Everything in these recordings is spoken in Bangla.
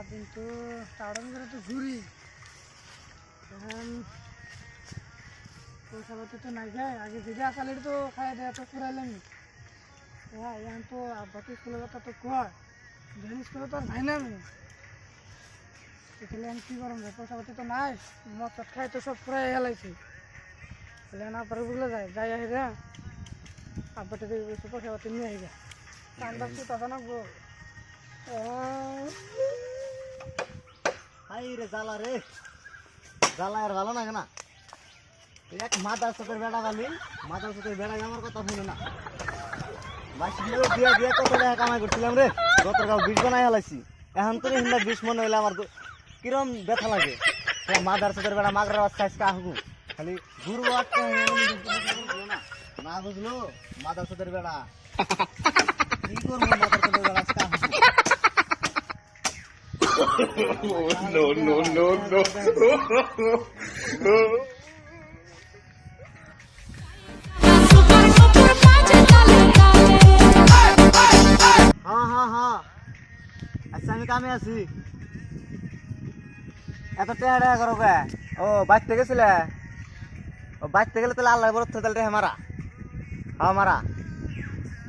কিন্তু টাউন করে তো ঘুরি এখন পয়সা পাতি তো নাই যায় আগে দিদি আসালে তো খাই দেয় তো ফুরাইলাম হ্যাঁ এখন তো আব্বাকে স্কুলের কথা তো কয় যেন স্কুলে তো আর ভাই না আমি তাহলে আমি কী করলাম পয়সা পাতি তো নাই মদ চট খাই তো সব ফুরাই হেলাইছি তাহলে না পরে বুঝলে যায় যাই আহি রে আব্বাটা পয়সা পাতি নিয়ে আহি কান বাচ্চি তখন নাকবো হাই রে জ্বালা রে জ্বালা আর ভালো লাগে না এক মাদার সাথে বেড়া গালি মাদার সাথে বেড়া আমার কথা শুনে না দিয়ে দিয়ে কত টাকা কামাই করছিলাম রে গত গাও 20 বানাই হেলাইছি এখন তো হিন্দা 20 মনে হইলে আমার কিরম ব্যথা লাগে মাদার সাথে বেড়া মাগরা বাচ্চা আজকে আহবো খালি গুরু না বুঝলো মাদার সাথে বেড়া কি করবো মাদার সাথে বেড়া আজকে আহবো no, no, no, no. हाँ अच्छा আমি কামে আছি এত টেহাড়া করো কে ও বাইতে গেছিলে ও বাইতে গেলে তাহলে আল্লাহ বড় তাহলে টেহা মারা হ্যাঁ মারা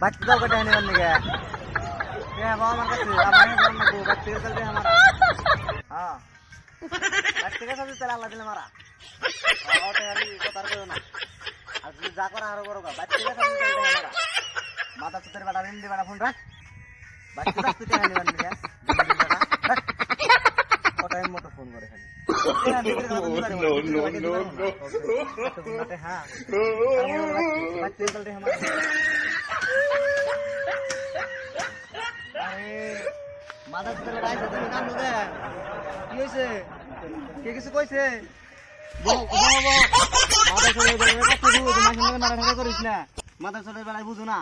বাইতে যাও কেটে নিবেন নাকি টেহা বাবা আমার কাছে আমি বাইতে গেলে তাহলে টেহা মারা হ্যাঁ বাইতে গেছে তাহলে আল্লাহ দিলে মারা ও টেহারি কথা কইও না আর যদি যা করা আরো করো বাইতে গেছে তাহলে টেহা মারা মাথা সুতের বেটা রেন্ডি বেটা ফোন রাখ বাইতে যাচ্ছে টেহা নিবেন নাকি টাইম মতো ফোন করে খালি No, no, no, no. হ্যাঁ মাথা কি হয়েছে কে কিছু কইছে করিস না মাথার সাথে বেলায় বুঝো না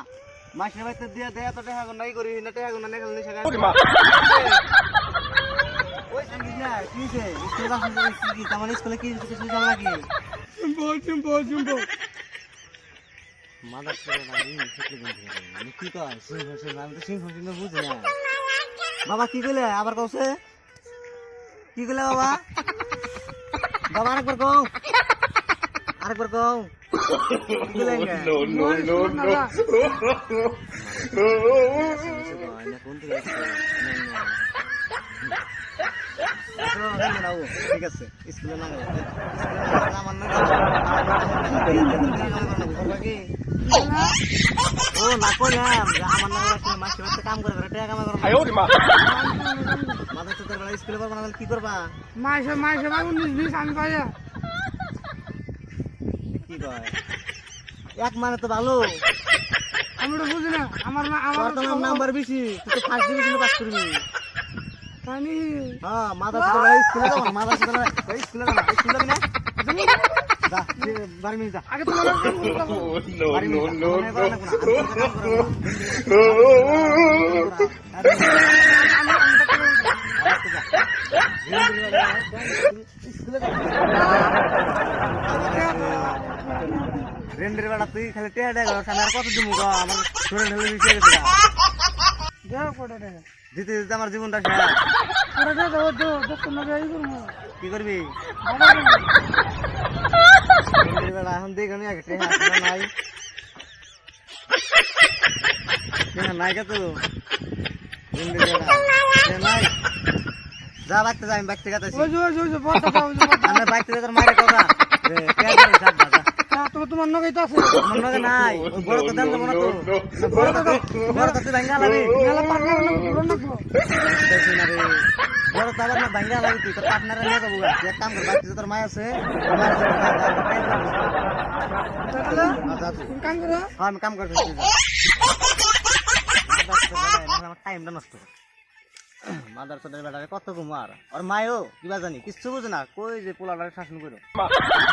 মাসের বাড়িতে দিয়ে দেয় তো টেহা নাই করি না টেহা গুনা নেই স্কুলে কি কিছু জানা নাকি মাদার কি কয় আমি তো সিংহ সিংহ বুঝি না বাবা কি কইলে আবার কওছে কি কইলে বাবা বাবা আরেকবার কও আরেকবার কও No, no, no, no. ঠিক আছে স্কুলে না ও না কইলাম আমার নাম মাসে মাসে কাম করে টাকা কামাই করো মাদার সাথে বেলা স্কুলে পারবা না কি করবা মাসে মাসে 19-20 আমি পাই কি কয় এক মানে তো ভালো আমি তো বুঝি না আমার তোমার নাম্বার বেশি তুই তো ফার্স্ট ডিভিশনে পাস করবি জানি হ্যাঁ মাদার সাথে বেলা স্কুলে যাও মাদার সাথে বেলা স্কুলে যাও স্কুলে যাবি না যা বাড়ি মিনিট যা আগে তোমার No, no, no, no. রেন্ডের বেড়া তুই খালি টেহা টেহা সামনে আর কত দিমু গো আমার শরীর ঢেলে মিশে গেছে যাও কোটা টাকা দিতে দিতে আমার জীবনটা শেষ কোটা টাকা দাও দোস্ত না যাই করব কি করবি বাবা রেন্ডের বেড়া এখন দেখ আমি আগে টেহা আছে নাই টেহা নাই কত রেন্ডের বেড়া টেহা নাই যা বাইতে যা আমি বাইতে গাতাছি ওই যে বড়টা দাও আমি বাইতে যা তোর মারে কথা টেহা দাও যা যা তোমার নগাই তো আছে মন লাগে নাই ওই বড় তো দেন না তো বড় তো তুই ভাঙা লাগি মেলা পার্টনার না পুরো না দেখি না রে বড় তো আবার না ভাঙা লাগি তুই তোর পার্টনারে নিয়ে যাবো এক কাম কর বাচ্চা তোর মায় আছে তাহলে কাম করো হ্যাঁ আমি কাম করছি আমার টাইমটা নষ্ট মাদার সাথে বেটারে কত কুমার আর মায়ও কিবা জানি কিচ্ছু বুঝে না কই যে পোলাটারে শাসন করো